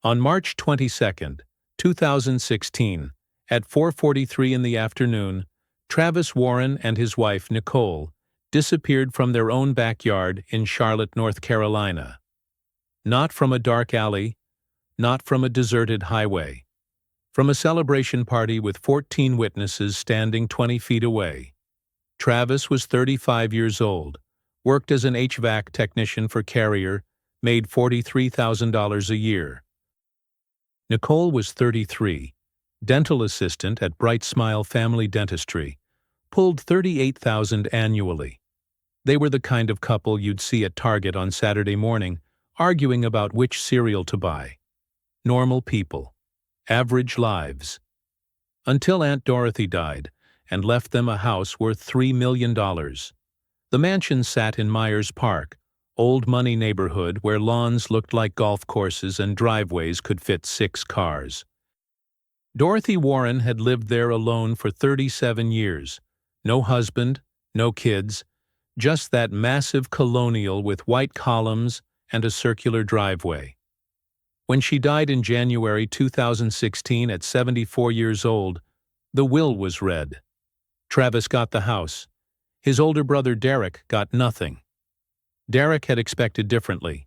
On March 22, 2016, at 4:43 in the afternoon, Travis Warren and his wife Nicole disappeared from their own backyard in Charlotte, North Carolina. Not from a dark alley, not from a deserted highway. From a celebration party with 14 witnesses standing 20 feet away. Travis was 35 years old, worked as an HVAC technician for Carrier, made $43,000 a year. Nicole was 33, dental assistant at Bright Smile Family Dentistry, pulled $38,000 annually. They were the kind of couple you'd see at Target on Saturday morning, arguing about which cereal to buy. Normal people. Average lives. Until Aunt Dorothy died and left them a house worth $3 million. The mansion sat in Myers Park, old money neighborhood where lawns looked like golf courses and driveways could fit 6 cars. Dorothy Warren had lived there alone for 37 years. No husband, no kids, just that massive colonial with white columns and a circular driveway. When she died in January 2016 at 74 years old, the will was read. Travis got the house. His older brother Derek got nothing. Derek had expected differently.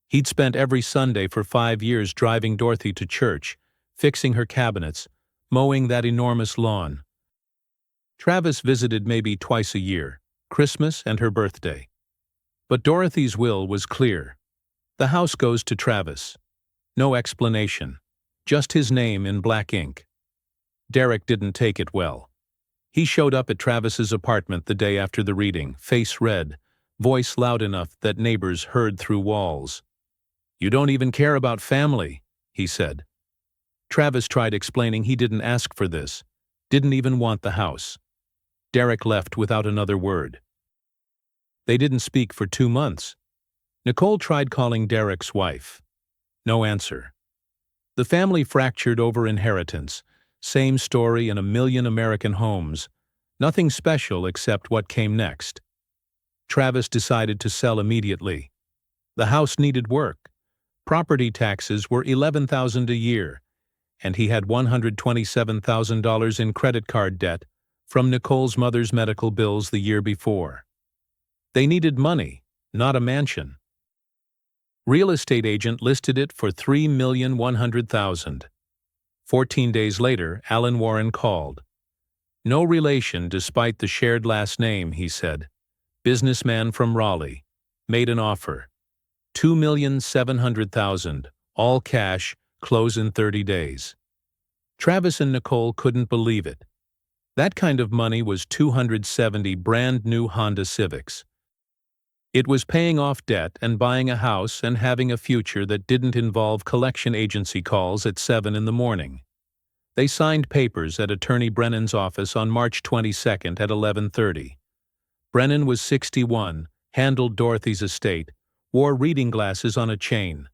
He'd spent every Sunday for 5 years driving Dorothy to church, fixing her cabinets, mowing that enormous lawn. Travis visited maybe twice a year, Christmas and her birthday. But Dorothy's will was clear. The house goes to Travis. No explanation, just his name in black ink. Derek didn't take it well. He showed up at Travis's apartment the day after the reading, face red, voice loud enough that neighbors heard through walls. "You don't even care about family," he said. Travis tried explaining he didn't ask for this, didn't even want the house. Derek left without another word. They didn't speak for 2 months. Nicole tried calling Derek's wife. No answer. The family fractured over inheritance, same story in a million American homes, nothing special except what came next. Travis decided to sell immediately. The house needed work. Property taxes were $11,000 a year, and he had $127,000 in credit card debt from Nicole's mother's medical bills the year before. They needed money, not a mansion. Real estate agent listed it for $3,100,000. 14 days later, Alan Warren called. No relation despite the shared last name, he said. Businessman from Raleigh. Made an offer. $2,700,000, all cash, close in 30 days. Travis and Nicole couldn't believe it. That kind of money was 270 brand-new Honda Civics. It was paying off debt and buying a house and having a future that didn't involve collection agency calls at 7 in the morning. They signed papers at Attorney Brennan's office on March 22 at 11:30. Brennan was 61, handled Dorothy's estate, wore reading glasses on a chain.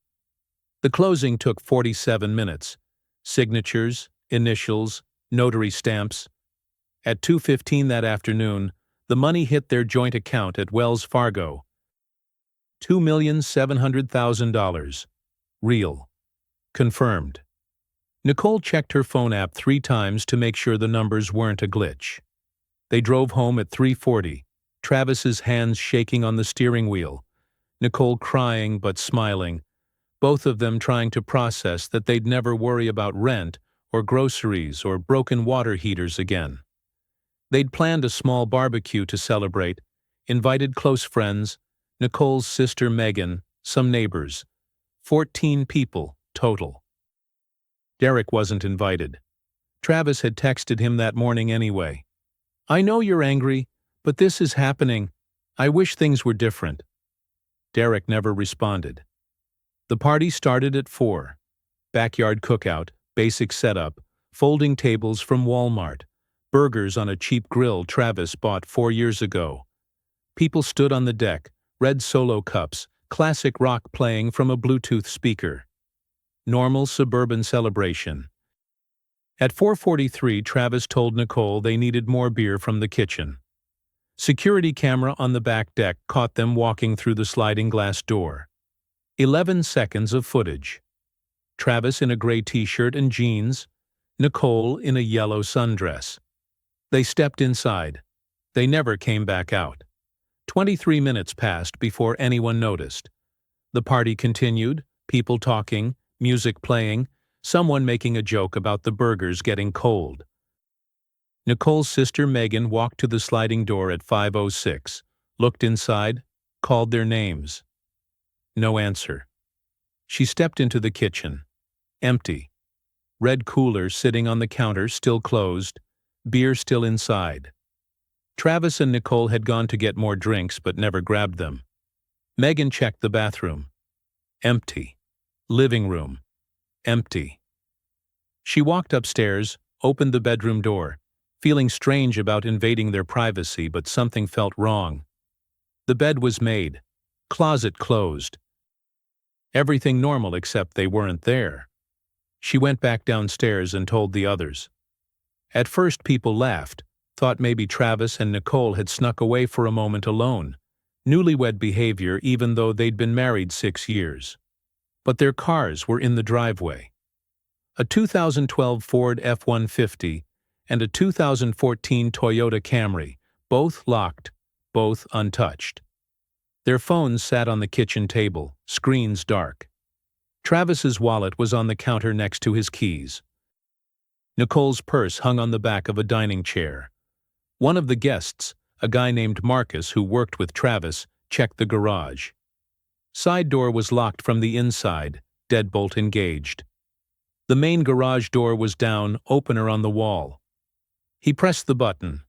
The closing took 47 minutes. Signatures, initials, notary stamps. At 2:15 that afternoon, the money hit their joint account at Wells Fargo. $2,700,000. Real. Confirmed. Nicole checked her phone app 3 times to make sure the numbers weren't a glitch. They drove home at 3:40, Travis's hands shaking on the steering wheel, Nicole crying but smiling, both of them trying to process that they'd never worry about rent or groceries or broken water heaters again. They'd planned a small barbecue to celebrate, invited close friends, Nicole's sister Megan, some neighbors. 14 people total. Derek wasn't invited. Travis had texted him that morning anyway. "I know you're angry, but this is happening. I wish things were different." Derek never responded. The party started at 4. Backyard cookout, basic setup, folding tables from Walmart, burgers on a cheap grill Travis bought 4 years ago. People stood on the deck, red Solo cups, classic rock playing from a Bluetooth speaker. Normal suburban celebration. At 4:43, Travis told Nicole they needed more beer from the kitchen. Security camera on the back deck caught them walking through the sliding glass door. 11 seconds of footage. Travis in a gray t-shirt and jeans, Nicole in a yellow sundress. They stepped inside. They never came back out. 23 minutes passed before anyone noticed. The party continued, people talking, music playing, someone making a joke about the burgers getting cold. Nicole's sister Megan walked to the sliding door at 5:06, looked inside, called their names. No answer. She stepped into the kitchen. Empty. Red cooler sitting on the counter, still closed, beer still inside. Travis and Nicole had gone to get more drinks but never grabbed them. Megan checked the bathroom. Empty. Living room. Empty. She walked upstairs, opened the bedroom door, feeling strange about invading their privacy, but something felt wrong. The bed was made. Closet closed. Everything normal except they weren't there. She went back downstairs and told the others. At first people laughed, thought maybe Travis and Nicole had snuck away for a moment alone. Newlywed behavior even though they'd been married 6 years. But their cars were in the driveway. A 2012 Ford F-150 and a 2014 Toyota Camry, both locked, both untouched. Their phones sat on the kitchen table, screens dark. Travis's wallet was on the counter next to his keys. Nicole's purse hung on the back of a dining chair. One of the guests, a guy named Marcus who worked with Travis, checked the garage. Side door was locked from the inside, deadbolt engaged. The main garage door was down, opener on the wall. He pressed the button.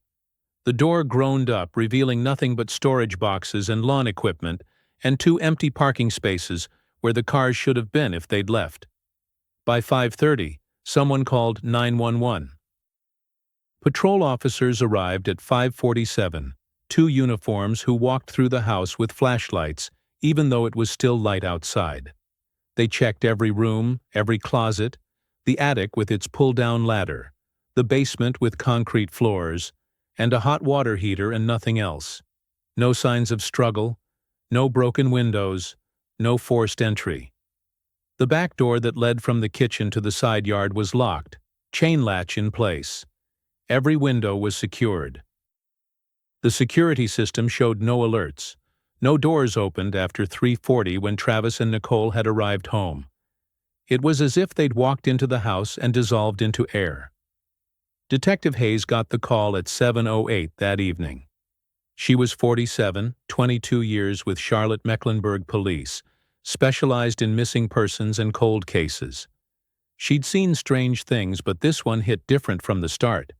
The door groaned up, revealing nothing but storage boxes and lawn equipment, and 2 empty parking spaces where the cars should have been if they'd left. By 5:30, someone called 911. Patrol officers arrived at 5:47, 2 uniforms who walked through the house with flashlights, even though it was still light outside. They checked every room, every closet, the attic with its pull-down ladder, the basement with concrete floors, and a hot water heater and nothing else. No signs of struggle, no broken windows, no forced entry. The back door that led from the kitchen to the side yard was locked, chain latch in place. Every window was secured. The security system showed no alerts. No doors opened after 3:40 when Travis and Nicole had arrived home. It was as if they'd walked into the house and dissolved into air. Detective Hayes got the call at 7:08 that evening. She was 47, 22 years with Charlotte Mecklenburg Police, specialized in missing persons and cold cases. She'd seen strange things, but this one hit different from the start.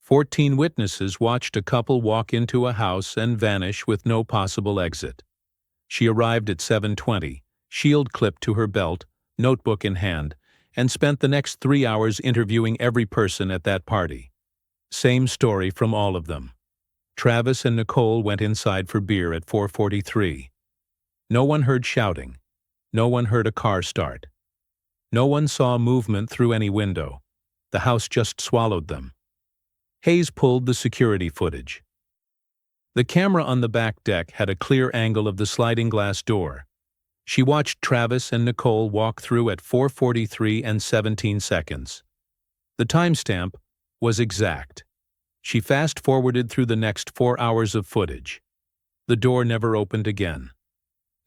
14 witnesses watched a couple walk into a house and vanish with no possible exit. She arrived at 7:20, shield clipped to her belt, notebook in hand, and spent the next 3 hours interviewing every person at that party. Same story from all of them. Travis and Nicole went inside for beer at 4:43. No one heard shouting. No one heard a car start. No one saw movement through any window. The house just swallowed them. Hayes pulled the security footage. The camera on the back deck had a clear angle of the sliding glass door. She watched Travis and Nicole walk through at 4:43 and 17 seconds. The timestamp was exact. She fast-forwarded through the next 4 hours of footage. The door never opened again.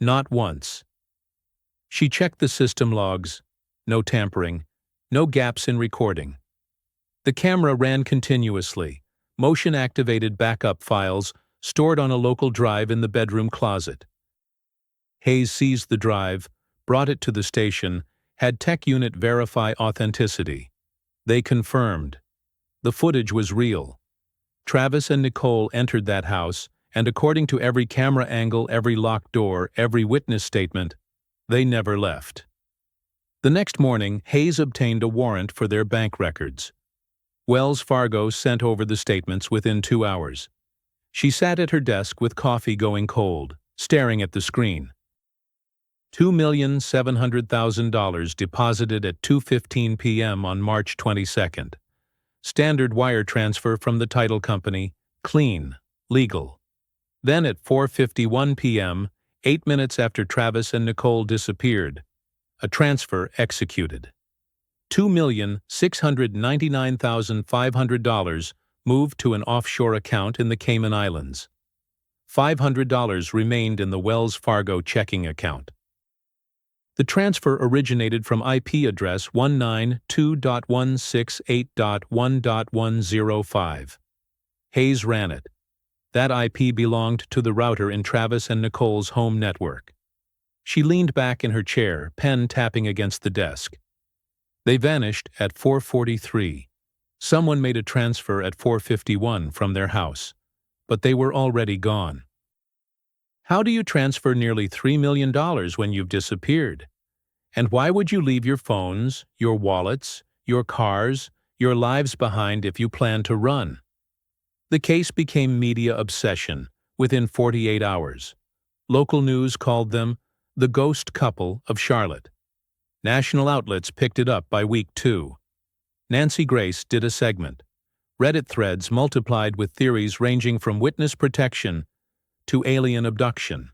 Not once. She checked the system logs. No tampering. No gaps in recording. The camera ran continuously, motion-activated backup files stored on a local drive in the bedroom closet. Hayes seized the drive, brought it to the station, had tech unit verify authenticity. They confirmed. The footage was real. Travis and Nicole entered that house, and according to every camera angle, every locked door, every witness statement, they never left. The next morning, Hayes obtained a warrant for their bank records. Wells Fargo sent over the statements within 2 hours. She sat at her desk with coffee going cold, staring at the screen. $2,700,000 deposited at 2:15 p.m. on March 22nd. Standard wire transfer from the title company, clean, legal. Then at 4:51 p.m., 8 minutes after Travis and Nicole disappeared, a transfer executed. $2,699,500 moved to an offshore account in the Cayman Islands. $500 remained in the Wells Fargo checking account. The transfer originated from IP address 192.168.1.105. Hayes ran it. That IP belonged to the router in Travis and Nicole's home network. She leaned back in her chair, pen tapping against the desk. They vanished at 4:43. Someone made a transfer at 4:51 from their house, but they were already gone. How do you transfer nearly $3 million when you've disappeared? And why would you leave your phones, your wallets, your cars, your lives behind if you plan to run? The case became media obsession within 48 hours. Local news called them the ghost couple of Charlotte. National outlets picked it up by week 2. Nancy Grace did a segment. Reddit threads multiplied with theories ranging from witness protection to alien abduction.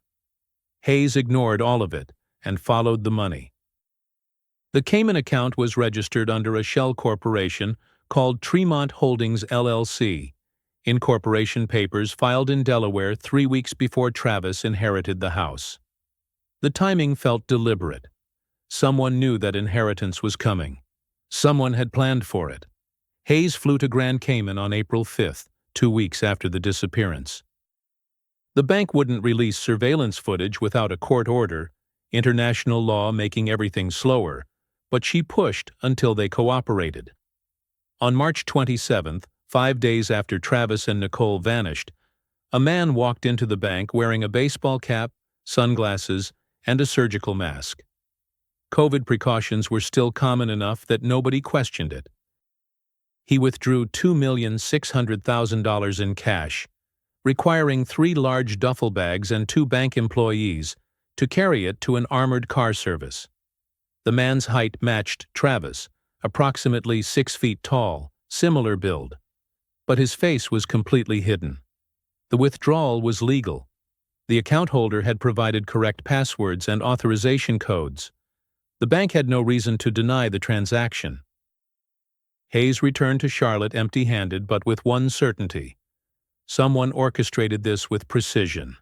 Hayes ignored all of it and followed the money. The Cayman account was registered under a shell corporation called Tremont Holdings LLC, incorporation papers filed in Delaware 3 weeks before Travis inherited the house. The timing felt deliberate. Someone knew that inheritance was coming. Someone had planned for it. Hayes flew to Grand Cayman on April 5, 2 weeks after the disappearance. The bank wouldn't release surveillance footage without a court order, international law making everything slower, but she pushed until they cooperated. On March 27, 5 days after Travis and Nicole vanished, a man walked into the bank wearing a baseball cap, sunglasses, and a surgical mask. COVID precautions were still common enough that nobody questioned it. He withdrew $2,600,000 in cash, requiring 3 large duffel bags and 2 bank employees to carry it to an armored car service. The man's height matched Travis, approximately 6 feet tall, similar build. But his face was completely hidden. The withdrawal was legal. The account holder had provided correct passwords and authorization codes. The bank had no reason to deny the transaction. Hayes returned to Charlotte empty-handed but with one certainty. Someone orchestrated this with precision.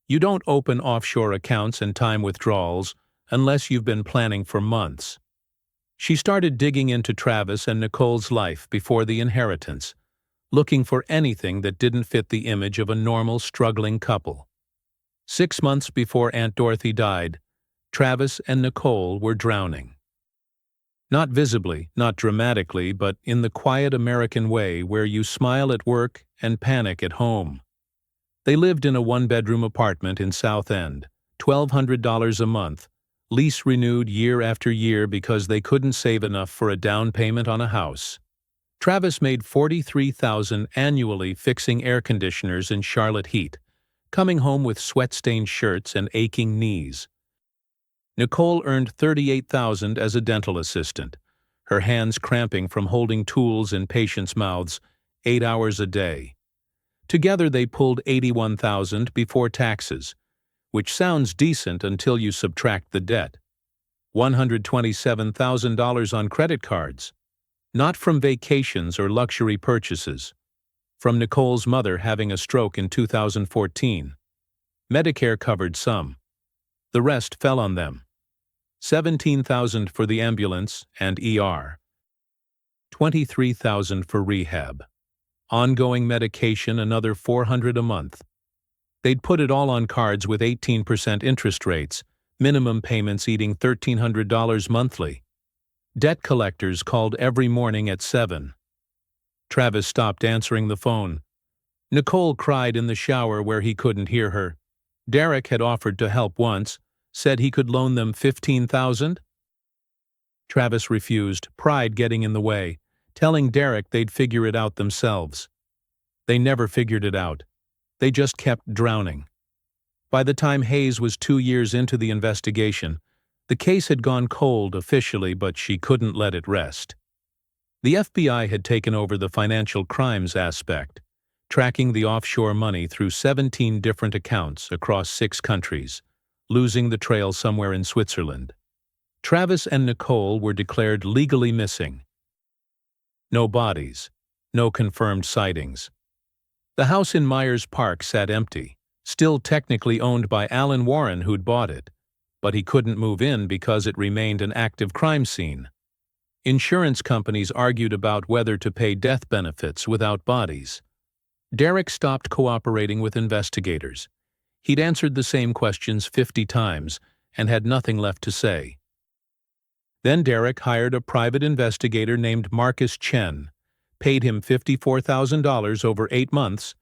You don't open offshore accounts and time withdrawals unless you've been planning for months. She started digging into Travis and Nicole's life before the inheritance, looking for anything that didn't fit the image of a normal, struggling couple. 6 months before Aunt Dorothy died, Travis and Nicole were drowning. Not visibly, not dramatically, but in the quiet American way where you smile at work and panic at home. They lived in a 1-bedroom apartment in South End, $1,200 a month, lease renewed year after year because they couldn't save enough for a down payment on a house. Travis made $43,000 annually fixing air conditioners in Charlotte heat, coming home with sweat-stained shirts and aching knees. Nicole earned $38,000 as a dental assistant, her hands cramping from holding tools in patients' mouths 8 hours a day. Together they pulled $81,000 before taxes, which sounds decent until you subtract the debt. $127,000 on credit cards, not from vacations or luxury purchases, from Nicole's mother having a stroke in 2014. Medicare covered some. The rest fell on them. $17,000 for the ambulance and ER. $23,000 for rehab. Ongoing medication another $400 a month. They'd put it all on cards with 18% interest rates, minimum payments eating $1,300 monthly. Debt collectors called every morning at 7. Travis stopped answering the phone. Nicole cried in the shower where he couldn't hear her. Derek had offered to help once, said he could loan them $15,000. Travis refused, pride getting in the way, telling Derek they'd figure it out themselves. They never figured it out. They just kept drowning. By the time Hayes was 2 years into the investigation, the case had gone cold officially, but she couldn't let it rest. The FBI had taken over the financial crimes aspect, tracking the offshore money through 17 different accounts across 6 countries, losing the trail somewhere in Switzerland. Travis and Nicole were declared legally missing. No bodies. No confirmed sightings. The house in Myers Park sat empty, still technically owned by Alan Warren, who'd bought it, but he couldn't move in because it remained an active crime scene. Insurance companies argued about whether to pay death benefits without bodies. Derek stopped cooperating with investigators. He'd answered the same questions 50 times and had nothing left to say. Then Derek hired a private investigator named Marcus Chen, paid him $54,000 over 8 months,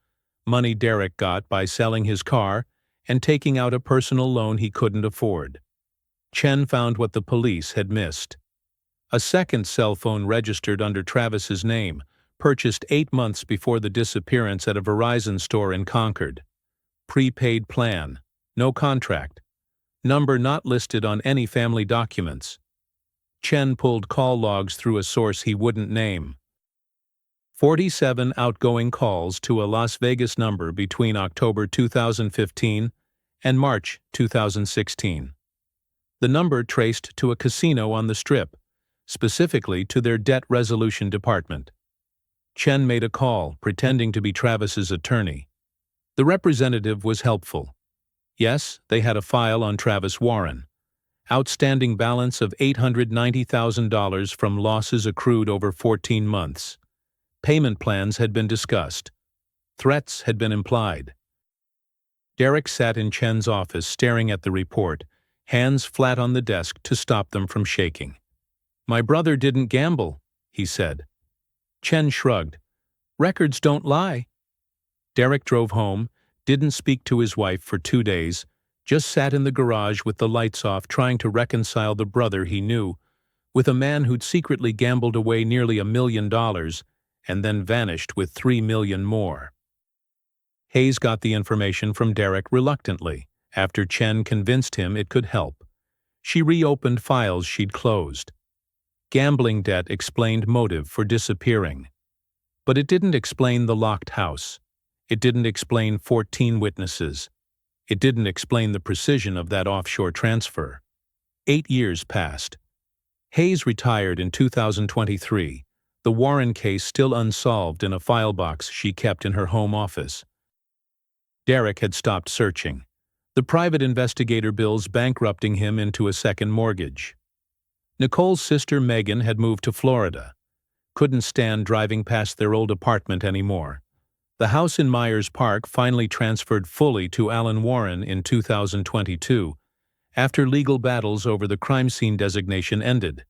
money Derek got by selling his car and taking out a personal loan he couldn't afford. Chen found what the police had missed. A second cell phone registered under Travis's name, purchased 8 months before the disappearance at a Verizon store in Concord. Prepaid plan, no contract. Number not listed on any family documents. Chen pulled call logs through a source he wouldn't name. 47 outgoing calls to a Las Vegas number between October 2015 and March 2016. The number traced to a casino on the Strip, specifically to their debt resolution department. Chen made a call, pretending to be Travis's attorney. The representative was helpful. Yes, they had a file on Travis Warren. Outstanding balance of $890,000 from losses accrued over 14 months. Payment plans had been discussed. Threats had been implied. Derek sat in Chen's office staring at the report, hands flat on the desk to stop them from shaking. "My brother didn't gamble," he said. Chen shrugged. "Records don't lie." Derek drove home, didn't speak to his wife for 2 days, just sat in the garage with the lights off trying to reconcile the brother he knew with a man who'd secretly gambled away nearly $1 million and then vanished with $3 million more. Hayes got the information from Derek reluctantly, after Chen convinced him it could help. She reopened files she'd closed. Gambling debt explained motive for disappearing. But it didn't explain the locked house. It didn't explain 14 witnesses. It didn't explain the precision of that offshore transfer. 8 years passed. Hayes retired in 2023, the Warren case still unsolved in a file box she kept in her home office. Derek had stopped searching, the private investigator bills bankrupting him into a second mortgage. Nicole's sister Megan had moved to Florida. Couldn't stand driving past their old apartment anymore. The house in Myers Park finally transferred fully to Alan Warren in 2022, after legal battles over the crime scene designation ended.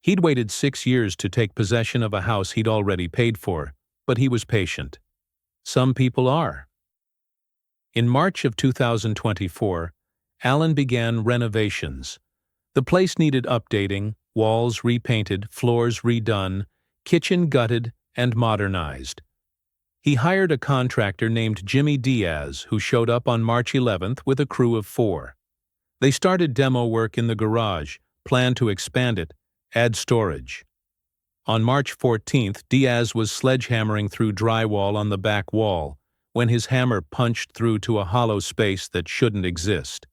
He'd waited 6 years to take possession of a house he'd already paid for, but he was patient. Some people are. In March of 2024, Alan began renovations. The place needed updating, walls repainted, floors redone, kitchen gutted and modernized. He hired a contractor named Jimmy Diaz, who showed up on March 11th with a crew of 4. They started demo work in the garage, planned to expand it, add storage. On March 14th, Diaz was sledgehammering through drywall on the back wall when his hammer punched through to a hollow space that shouldn't exist.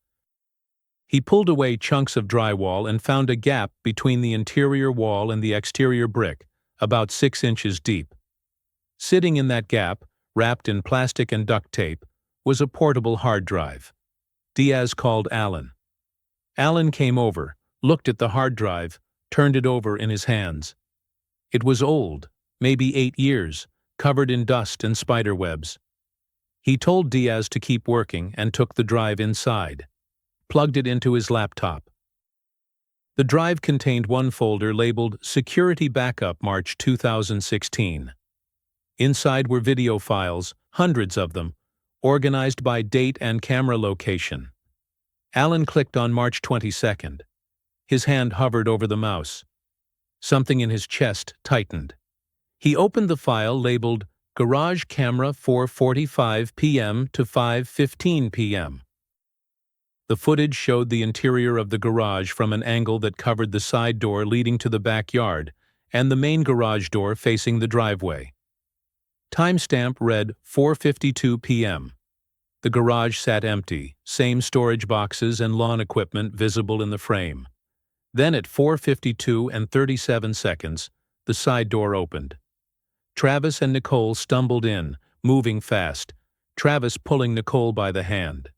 He pulled away chunks of drywall and found a gap between the interior wall and the exterior brick, about 6 inches deep. Sitting in that gap, wrapped in plastic and duct tape, was a portable hard drive. Diaz called Alan. Alan came over, looked at the hard drive, turned it over in his hands. It was old, maybe 8 years, covered in dust and spider webs. He told Diaz to keep working and took the drive inside, plugged it into his laptop. The drive contained one folder labeled Security Backup March 2016. Inside were video files, hundreds of them, organized by date and camera location. Alan clicked on March 22nd. His hand hovered over the mouse. Something in his chest tightened. He opened the file labeled Garage Camera 4:45 p.m. to 5:15 p.m. The footage showed the interior of the garage from an angle that covered the side door leading to the backyard and the main garage door facing the driveway. Timestamp read 4:52 p.m. The garage sat empty, same storage boxes and lawn equipment visible in the frame. Then at 4:52 and 37 seconds, the side door opened. Travis and Nicole stumbled in, moving fast, Travis pulling Nicole by the hand.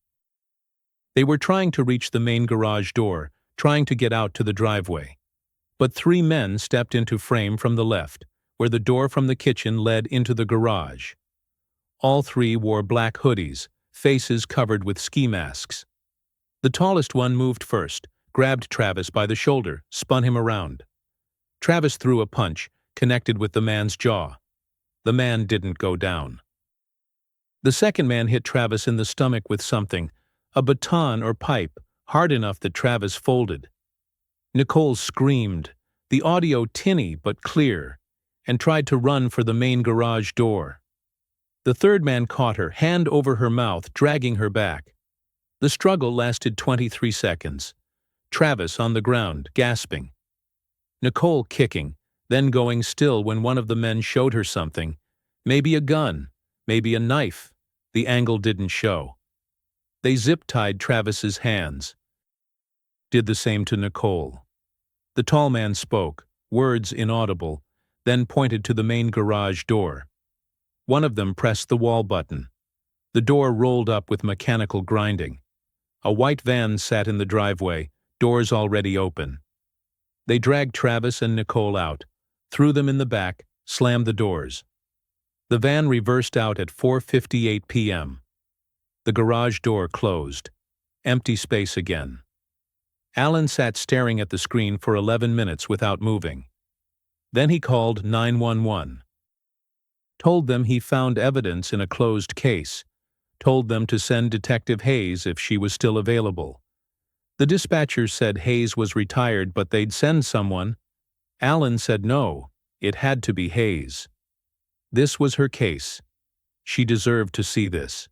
They were trying to reach the main garage door, trying to get out to the driveway. But three men stepped into frame from the left, where the door from the kitchen led into the garage. All three wore black hoodies, faces covered with ski masks. The tallest one moved first, grabbed Travis by the shoulder, spun him around. Travis threw a punch, connected with the man's jaw. The man didn't go down. The second man hit Travis in the stomach with something, a baton or pipe, hard enough that Travis folded. Nicole screamed, the audio tinny but clear, and tried to run for the main garage door. The third man caught her, hand over her mouth, dragging her back. The struggle lasted 23 seconds. Travis on the ground, gasping. Nicole kicking, then going still when one of the men showed her something. Maybe a gun, maybe a knife. The angle didn't show. They zip-tied Travis's hands. Did the same to Nicole. The tall man spoke, words inaudible, then pointed to the main garage door. One of them pressed the wall button. The door rolled up with mechanical grinding. A white van sat in the driveway, doors already open. They dragged Travis and Nicole out, threw them in the back, slammed the doors. The van reversed out at 4:58 p.m. The garage door closed. Empty space again. Alan sat staring at the screen for 11 minutes without moving. Then he called 911. Told them he found evidence in a closed case. Told them to send Detective Hayes if she was still available. The dispatcher said Hayes was retired but they'd send someone. Alan said no, it had to be Hayes. This was her case. She deserved to see this.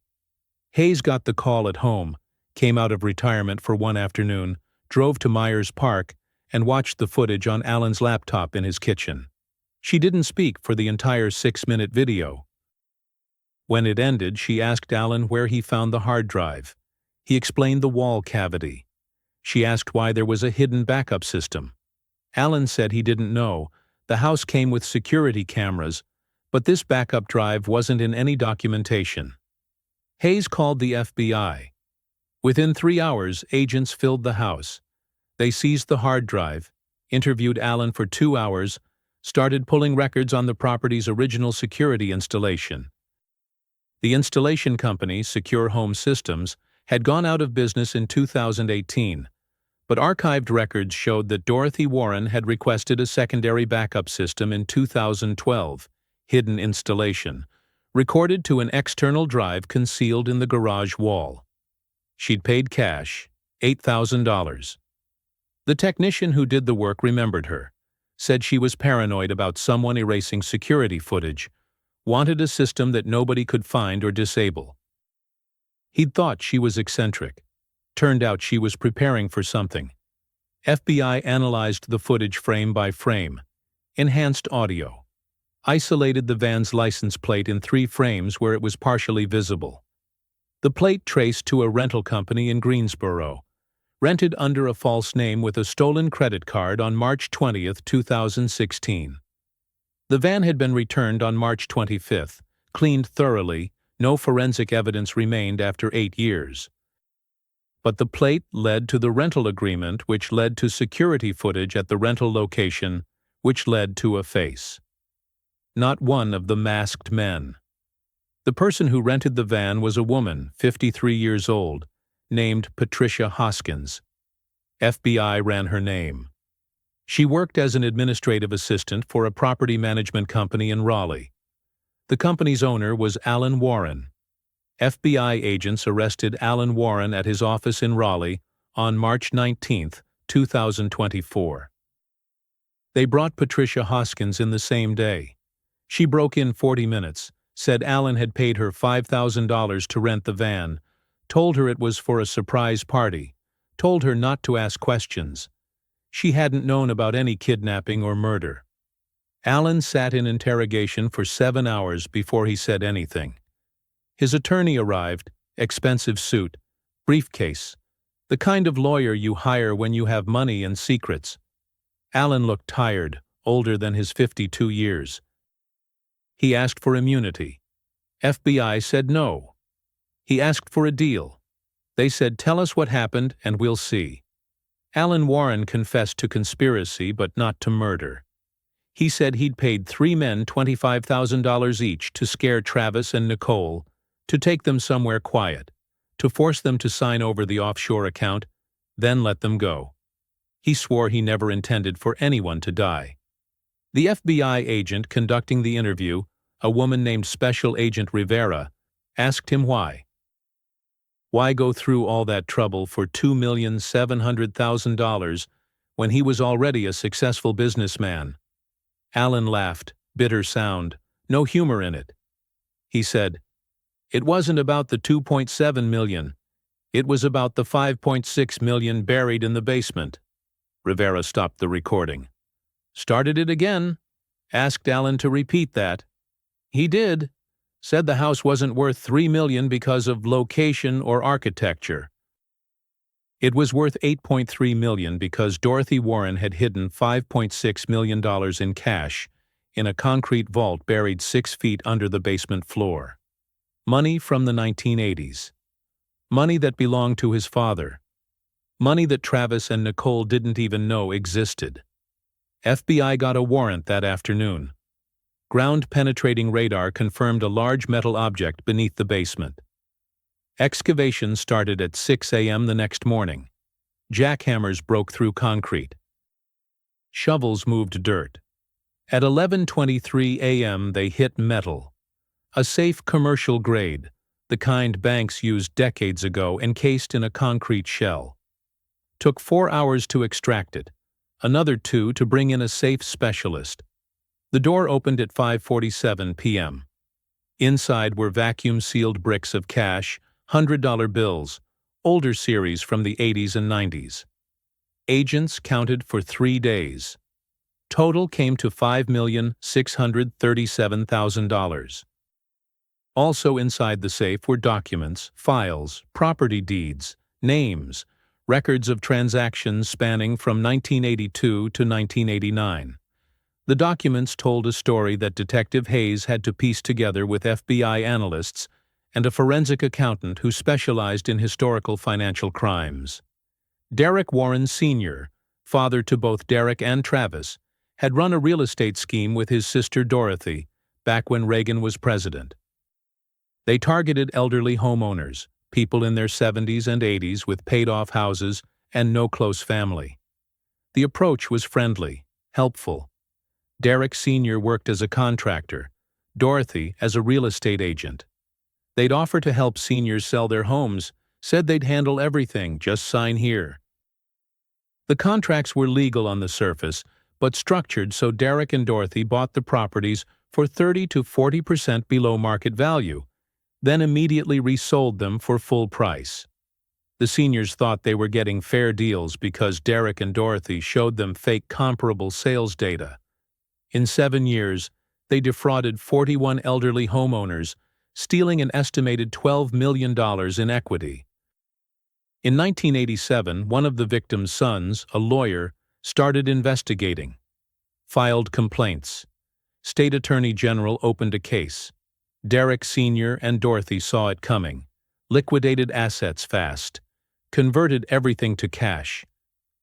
Hayes got the call at home, came out of retirement for one afternoon, drove to Myers Park, and watched the footage on Alan's laptop in his kitchen. She didn't speak for the entire 6-minute video. When it ended, she asked Alan where he found the hard drive. He explained the wall cavity. She asked why there was a hidden backup system. Alan said he didn't know. The house came with security cameras, but this backup drive wasn't in any documentation. Hayes called the FBI. Within 3 hours, agents filled the house. They seized the hard drive, interviewed Alan for 2 hours, started pulling records on the property's original security installation. The installation company, Secure Home Systems, had gone out of business in 2018, but archived records showed that Dorothy Warren had requested a secondary backup system in 2012, hidden installation, recorded to an external drive concealed in the garage wall. She'd paid cash, $8,000. The technician who did the work remembered her, said she was paranoid about someone erasing security footage, wanted a system that nobody could find or disable. He'd thought she was eccentric. Turned out she was preparing for something. FBI analyzed the footage frame by frame, enhanced audio, isolated the van's license plate in 3 frames where it was partially visible. The plate traced to a rental company in Greensboro, rented under a false name with a stolen credit card on March 20, 2016. The van had been returned on March 25, cleaned thoroughly, no forensic evidence remained after 8 years. But the plate led to the rental agreement, which led to security footage at the rental location, which led to a face. Not one of the masked men. The person who rented the van was a woman, 53 years old, named Patricia Hoskins. FBI ran her name. She worked as an administrative assistant for a property management company in Raleigh. The company's owner was Alan Warren. FBI agents arrested Alan Warren at his office in Raleigh on March 19, 2024. They brought Patricia Hoskins in the same day. She broke in 40 minutes, said Alan had paid her $5,000 to rent the van, told her it was for a surprise party, told her not to ask questions. She hadn't known about any kidnapping or murder. Alan sat in interrogation for 7 hours before he said anything. His attorney arrived, expensive suit, briefcase, The kind of lawyer you hire when you have money and secrets. Alan looked tired, older than his 52 years. He asked for immunity. FBI said no. He asked for a deal. They said, "Tell us what happened and we'll see." Alan Warren confessed to conspiracy but not to murder. He said he'd paid 3 men $25,000 each to scare Travis and Nicole, to take them somewhere quiet, to force them to sign over the offshore account, then let them go. He swore he never intended for anyone to die. The FBI agent conducting the interview, a woman named Special Agent Rivera, asked him why. Why go through all that trouble for $2,700,000 when he was already a successful businessman? Alan laughed, bitter sound, no humor in it. He said, "It wasn't about the $2.7 million. It was about the $5.6 million buried in the basement." Rivera stopped the recording. "Started it again. Asked Alan to repeat that. He did. Said the house wasn't worth $3 million because of location or architecture. It was worth $8.3 million because Dorothy Warren had hidden $5.6 million in cash in a concrete vault buried 6 feet under the basement floor. Money from the 1980s. Money that belonged to his father. Money that Travis and Nicole didn't even know existed. FBI got a warrant that afternoon. Ground-penetrating radar confirmed a large metal object beneath the basement. Excavation started at 6 a.m. the next morning. Jackhammers broke through concrete. Shovels moved dirt. At 11:23 a.m. they hit metal. A safe commercial grade, the kind banks used decades ago, encased in a concrete shell. Took 4 hours to extract it, another 2 to bring in a safe specialist. The door opened at 5:47 p.m. Inside were vacuum-sealed bricks of cash, $100 bills, older series from the 80s and 90s. Agents counted for 3 days. Total came to $5,637,000. Also inside the safe were documents, files, property deeds, names, records of transactions spanning from 1982 to 1989. The documents told a story that Detective Hayes had to piece together with FBI analysts and a forensic accountant who specialized in historical financial crimes. Derek Warren Sr., father to both Derek and Travis, had run a real estate scheme with his sister Dorothy back when Reagan was president. They targeted elderly homeowners, people in their 70s and 80s with paid-off houses and no close family. The approach was friendly, helpful. Derek Sr. worked as a contractor, Dorothy as a real estate agent. They'd offer to help seniors sell their homes, said they'd handle everything, just sign here. The contracts were legal on the surface, but structured so Derek and Dorothy bought the properties for 30 to 40% below market value, then immediately resold them for full price. The seniors thought they were getting fair deals because Derek and Dorothy showed them fake comparable sales data. In 7 years, they defrauded 41 elderly homeowners, stealing an estimated $12 million in equity. In 1987, one of the victims' sons, a lawyer, started investigating. Filed complaints. State Attorney General opened a case. Derek Sr. and Dorothy saw it coming, liquidated assets fast, converted everything to cash.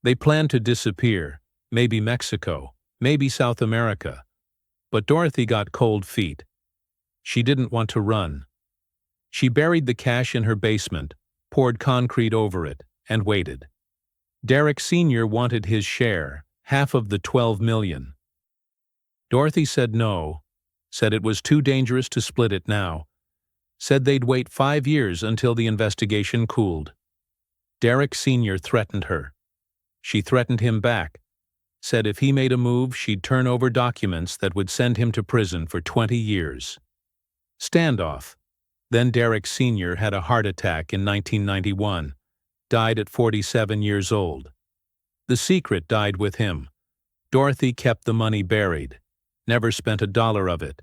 They planned to disappear, maybe Mexico, maybe South America. But Dorothy got cold feet. She didn't want to run. She buried the cash in her basement, poured concrete over it, and waited. Derek Sr. wanted his share, half of the $12 million. Dorothy said no, said it was too dangerous to split it now, said they'd wait 5 years until the investigation cooled. Derek Sr. threatened her. She threatened him back, said if he made a move she'd turn over documents that would send him to prison for 20 years. Standoff. Then Derek Sr. had a heart attack in 1991, died at 47 years old. The secret died with him. Dorothy kept the money buried, never spent a dollar of it.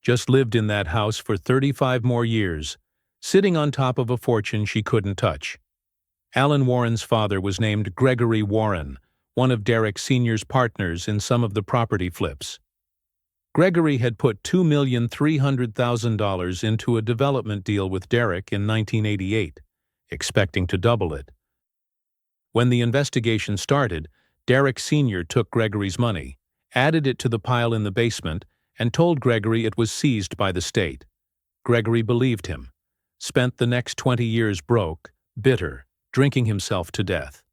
Just lived in that house for 35 more years, sitting on top of a fortune she couldn't touch. Alan Warren's father was named Gregory Warren, one of Derek Sr.'s partners in some of the property flips. Gregory had put $2,300,000 into a development deal with Derek in 1988, expecting to double it. When the investigation started, Derek Sr. took Gregory's money, added it to the pile in the basement, and told Gregory it was seized by the state. Gregory believed him, spent the next 20 years broke, bitter, drinking himself to death.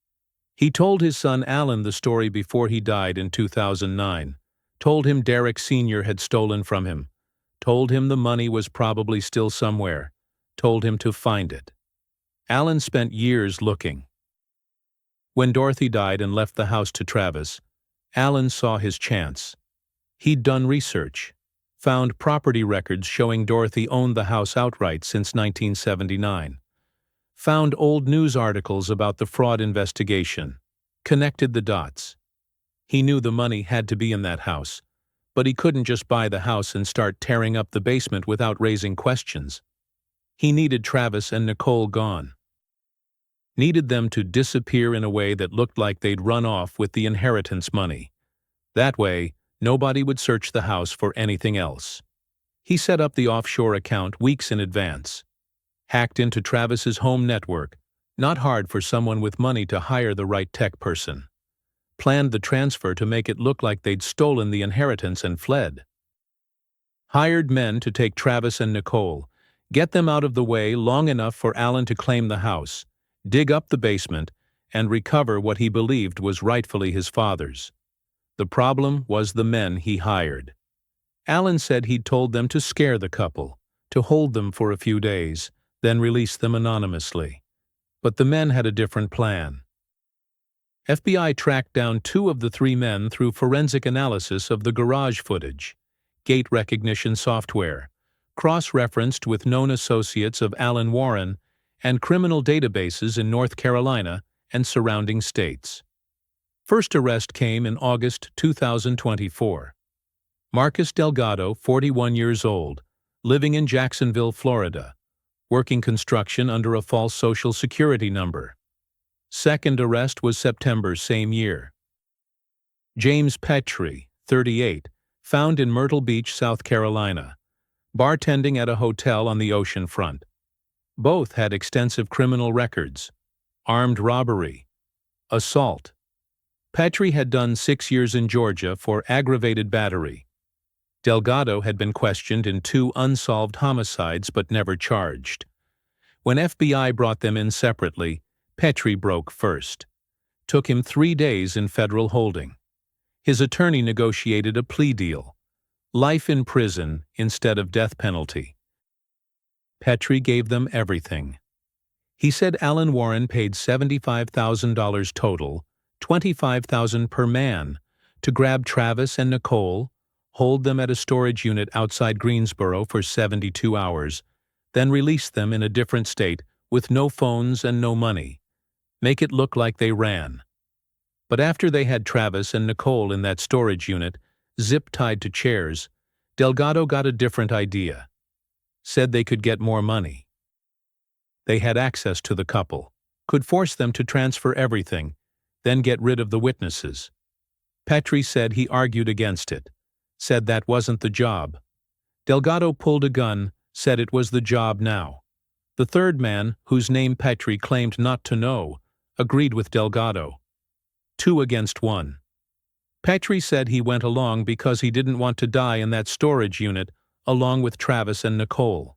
He told his son Alan the story before he died in 2009, told him Derek Sr. had stolen from him, told him the money was probably still somewhere, told him to find it. Alan spent years looking. When Dorothy died and left the house to Travis, Alan saw his chance. He'd done research, found property records showing Dorothy owned the house outright since 1979, found old news articles about the fraud investigation, connected the dots. He knew the money had to be in that house, but he couldn't just buy the house and start tearing up the basement without raising questions. He needed Travis and Nicole gone. Needed them to disappear in a way that looked like they'd run off with the inheritance money. That way, nobody would search the house for anything else. He set up the offshore account weeks in advance. Hacked into Travis's home network, not hard for someone with money to hire the right tech person. Planned the transfer to make it look like they'd stolen the inheritance and fled. Hired men to take Travis and Nicole, get them out of the way long enough for Alan to claim the house, dig up the basement, and recover what he believed was rightfully his father's. The problem was the men he hired. Alan said he'd told them to scare the couple, to hold them for a few days, then release them anonymously. But the men had a different plan. FBI tracked down 2 of the 3 men through forensic analysis of the garage footage, gate recognition software, cross-referenced with known associates of Alan Warren, and criminal databases in North Carolina and surrounding states. First arrest came in August 2024. Marcus Delgado, 41 years old, living in Jacksonville, Florida, working construction under a false Social Security number. Second arrest was September same year. James Petrie, 38, found in Myrtle Beach, South Carolina, bartending at a hotel on the ocean front. Both had extensive criminal records: armed robbery, assault. Petrie had done 6 years in Georgia for aggravated battery. Delgado had been questioned in 2 unsolved homicides but never charged. When FBI brought them in separately, Petrie broke first. Took him 3 days in federal holding. His attorney negotiated a plea deal: life in prison instead of death penalty. Petrie gave them everything. He said Alan Warren paid $75,000 total, $25,000 per man, to grab Travis and Nicole, hold them at a storage unit outside Greensboro for 72 hours, then release them in a different state with no phones and no money. Make it look like they ran. But after they had Travis and Nicole in that storage unit, zip-tied to chairs, Delgado got a different idea. Said they could get more money. They had access to the couple, could force them to transfer everything, then get rid of the witnesses. Petrie said he argued against it, said that wasn't the job. Delgado pulled a gun, said it was the job now. The third man, whose name Petrie claimed not to know, agreed with Delgado. 2 against 1. Petrie said he went along because he didn't want to die in that storage unit along with Travis and Nicole.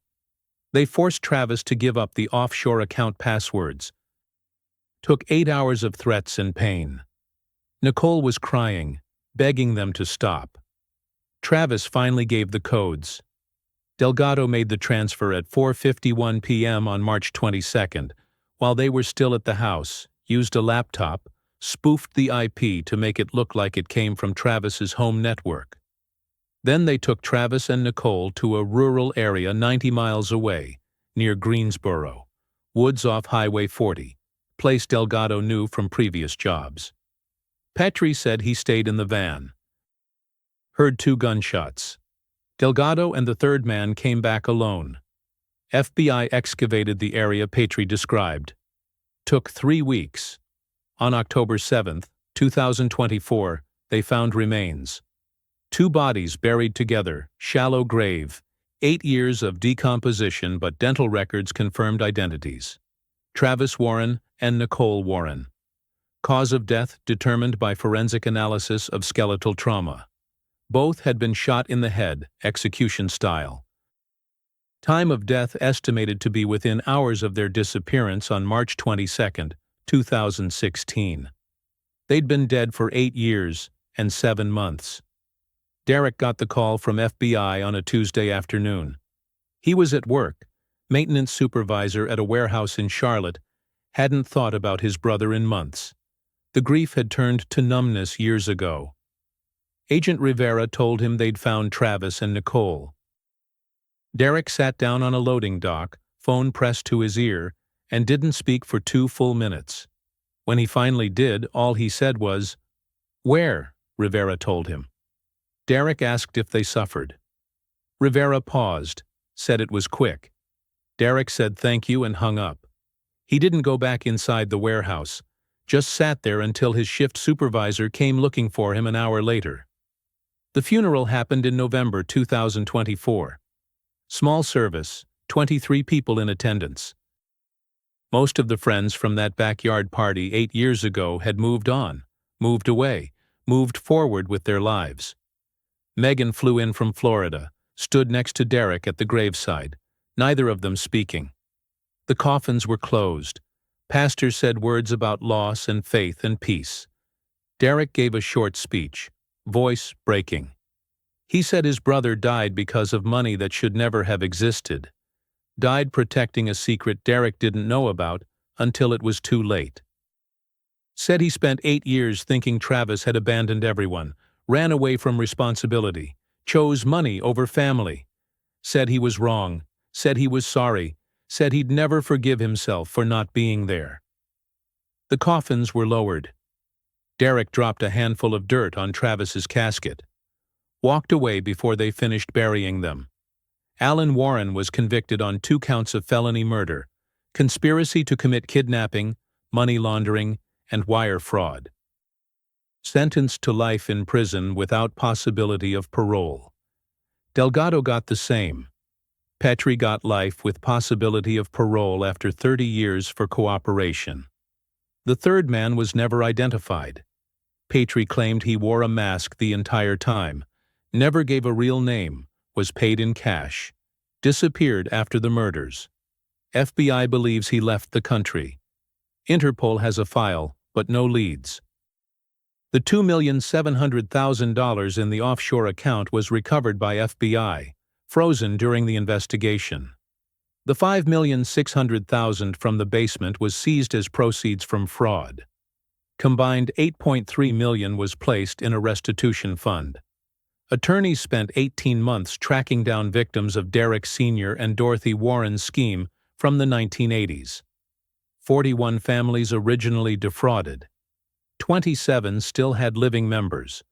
They forced Travis to give up the offshore account passwords. Took 8 hours of threats and pain. Nicole was crying, begging them to stop. Travis finally gave the codes. Delgado made the transfer at 4:51 p.m. on March 22nd, while they were still at the house, used a laptop, spoofed the IP to make it look like it came from Travis's home network. Then they took Travis and Nicole to a rural area 90 miles away, near Greensboro, woods off Highway 40, place Delgado knew from previous jobs. Petrie said he stayed in the van. Heard 2 gunshots. Delgado and the third man came back alone. FBI excavated the area Petrie described. took 3 weeks. On October 7, 2024, they found remains. 2 bodies buried together, shallow grave. 8 years of decomposition, but dental records confirmed identities. Travis Warren and Nicole Warren. Cause of death determined by forensic analysis of skeletal trauma. Both had been shot in the head, execution style. Time of death estimated to be within hours of their disappearance on March 22, 2016. They'd been dead for 8 years and 7 months. Derek got the call from FBI on a Tuesday afternoon. He was at work, maintenance supervisor at a warehouse in Charlotte, hadn't thought about his brother in months. The grief had turned to numbness years ago. Agent Rivera told him they'd found Travis and Nicole. Derek sat down on a loading dock, phone pressed to his ear, and didn't speak for 2 full minutes. When he finally did, all he said was, "Where?" Rivera told him. Derek asked if they suffered. Rivera paused, said it was quick. Derek said thank you and hung up. He didn't go back inside the warehouse, just sat there until his shift supervisor came looking for him an hour later. The funeral happened in November 2024. Small service, 23 people in attendance. Most of the friends from that backyard party 8 years ago had moved on, moved away, moved forward with their lives. Megan flew in from Florida, stood next to Derek at the graveside, neither of them speaking. The coffins were closed. Pastors said words about loss and faith and peace. Derek gave a short speech, voice breaking. He said his brother died because of money that should never have existed. Died protecting a secret Derek didn't know about until it was too late. Said he spent 8 years thinking Travis had abandoned everyone, ran away from responsibility, chose money over family. Said he was wrong, said he was sorry, said he'd never forgive himself for not being there. The coffins were lowered. Derek dropped a handful of dirt on Travis's casket. Walked away before they finished burying them. Alan Warren was convicted on 2 counts of felony murder, conspiracy to commit kidnapping, money laundering, and wire fraud. Sentenced to life in prison without possibility of parole. Delgado got the same. Petrie got life with possibility of parole after 30 years for cooperation. The third man was never identified. Petrie claimed he wore a mask the entire time, never gave a real name, was paid in cash, disappeared after the murders. FBI believes he left the country. Interpol has a file, but no leads. The $2,700,000 in the offshore account was recovered by FBI, frozen during the investigation. The $5,600,000 from the basement was seized as proceeds from fraud. Combined $8.3 million was placed in a restitution fund. Attorneys spent 18 months tracking down victims of Derek Sr. and Dorothy Warren's scheme from the 1980s. 41 families originally defrauded. 27 still had living members.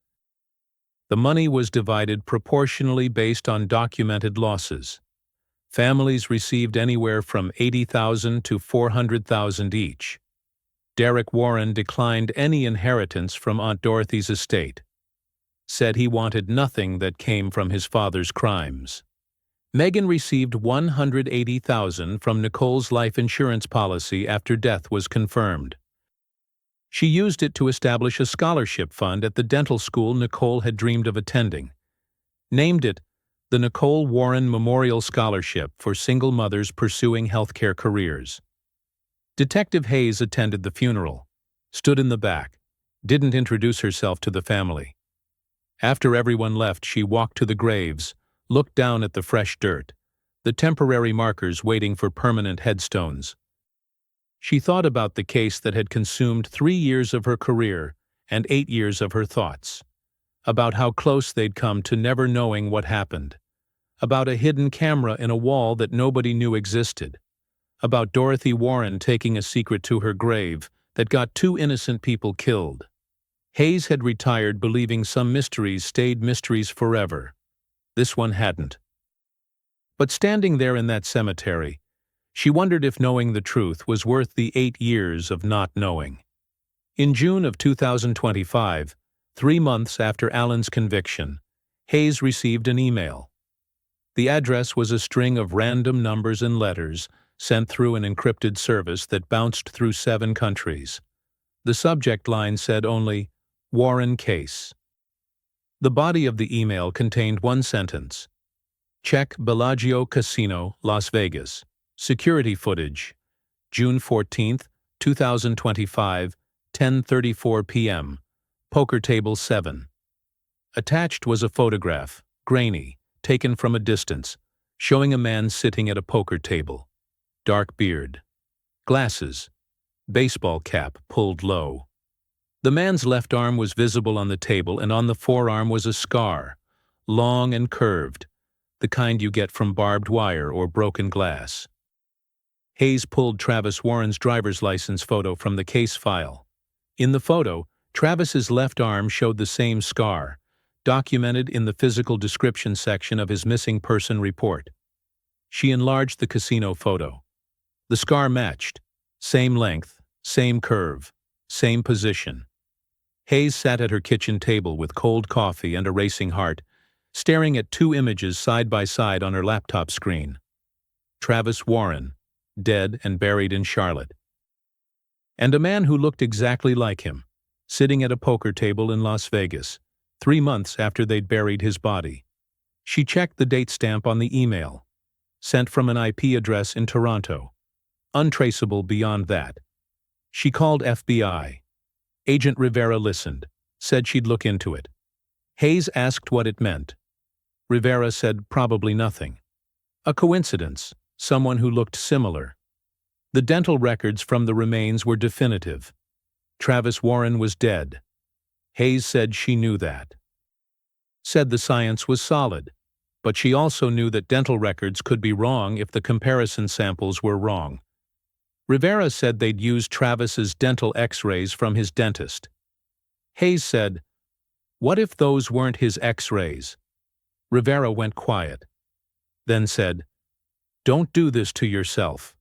The money was divided proportionally based on documented losses. Families received anywhere from $80,000 to $400,000 each. Derek Warren declined any inheritance from Aunt Dorothy's estate. Said he wanted nothing that came from his father's crimes. Megan received $180,000 from Nicole's life insurance policy after death was confirmed. She used it to establish a scholarship fund at the dental school Nicole had dreamed of attending. Named it the Nicole Warren Memorial Scholarship for single mothers pursuing healthcare careers. Detective Hayes attended the funeral, stood in the back, didn't introduce herself to the family. After everyone left, she walked to the graves, looked down at the fresh dirt, the temporary markers waiting for permanent headstones. She thought about the case that had consumed 3 years of her career and 8 years of her thoughts, about how close they'd come to never knowing what happened, about a hidden camera in a wall that nobody knew existed, about Dorothy Warren taking a secret to her grave that got 2 innocent people killed. Hayes had retired believing some mysteries stayed mysteries forever. This one hadn't. But standing there in that cemetery, She wondered if knowing the truth was worth the 8 years of not knowing. In June of 2025, 3 months after Allen's conviction, Hayes received an email. The address was a string of random numbers and letters sent through an encrypted service that bounced through 7 countries. The subject line said only, "Warren Case." The body of the email contained one sentence: "Check Bellagio Casino, Las Vegas. Security footage. June 14, 2025, 10:34 p.m. Poker table 7. Attached was a photograph, grainy, taken from a distance, showing a man sitting at a poker table. Dark beard. Glasses. Baseball cap pulled low. The man's left arm was visible on the table, and on the forearm was a scar, long and curved, the kind you get from barbed wire or broken glass. Hayes pulled Travis Warren's driver's license photo from the case file. In the photo, Travis's left arm showed the same scar, documented in the physical description section of his missing person report. She enlarged the casino photo. The scar matched. Same length, same curve, same position. Hayes sat at her kitchen table with cold coffee and a racing heart, staring at 2 images side by side on her laptop screen. Travis Warren, dead and buried in Charlotte. And a man who looked exactly like him, sitting at a poker table in Las Vegas, 3 months after they'd buried his body. She checked the date stamp on the email. Sent from an IP address in Toronto. Untraceable beyond that. She called FBI. Agent Rivera listened, said she'd look into it. Hayes asked what it meant. Rivera said probably nothing. A coincidence, someone who looked similar. The dental records from the remains were definitive. Travis Warren was dead. Hayes said she knew that. Said the science was solid, but she also knew that dental records could be wrong if the comparison samples were wrong. Rivera said they'd used Travis's dental x-rays from his dentist. Hayes said, "What if those weren't his x-rays?" Rivera went quiet, then said, "Don't do this to yourself.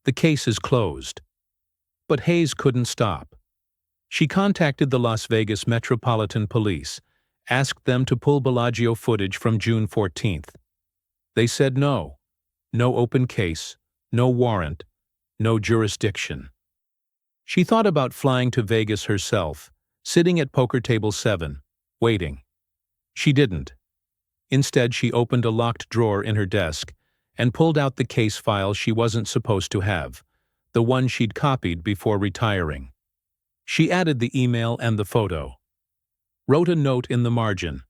The case is closed." But Hayes couldn't stop. She contacted the Las Vegas Metropolitan Police, asked them to pull Bellagio footage from June 14th. They said no. No open case, no warrant, no jurisdiction. She thought about flying to Vegas herself, sitting at poker table 7, waiting. She didn't. Instead, she opened a locked drawer in her desk and pulled out the case file she wasn't supposed to have, the one she'd copied before retiring. She added the email and the photo. Wrote a note in the margin.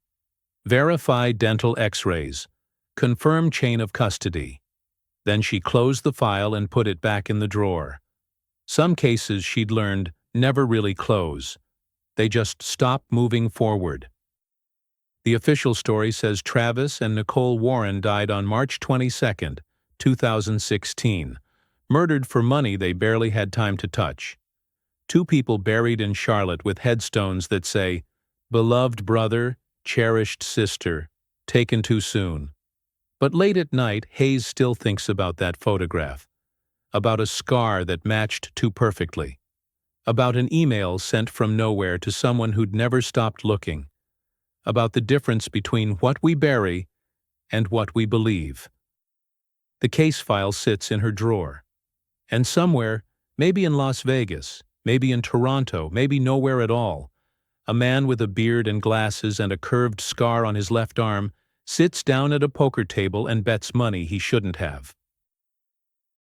Verify dental x-rays. Confirm chain of custody. Then she closed the file and put it back in the drawer. Some cases, she'd learned, never really close. They just stop moving forward. The official story says Travis and Nicole Warren died on March 22, 2016, murdered for money they barely had time to touch. 2 people buried in Charlotte with headstones that say, "Beloved brother, cherished sister, taken too soon." But late at night, Hayes still thinks about that photograph, about a scar that matched too perfectly, about an email sent from nowhere to someone who'd never stopped looking, about the difference between what we bury and what we believe. The case file sits in her drawer. And somewhere, maybe in Las Vegas, maybe in Toronto, maybe nowhere at all, a man with a beard and glasses and a curved scar on his left arm sits down at a poker table and bets money he shouldn't have.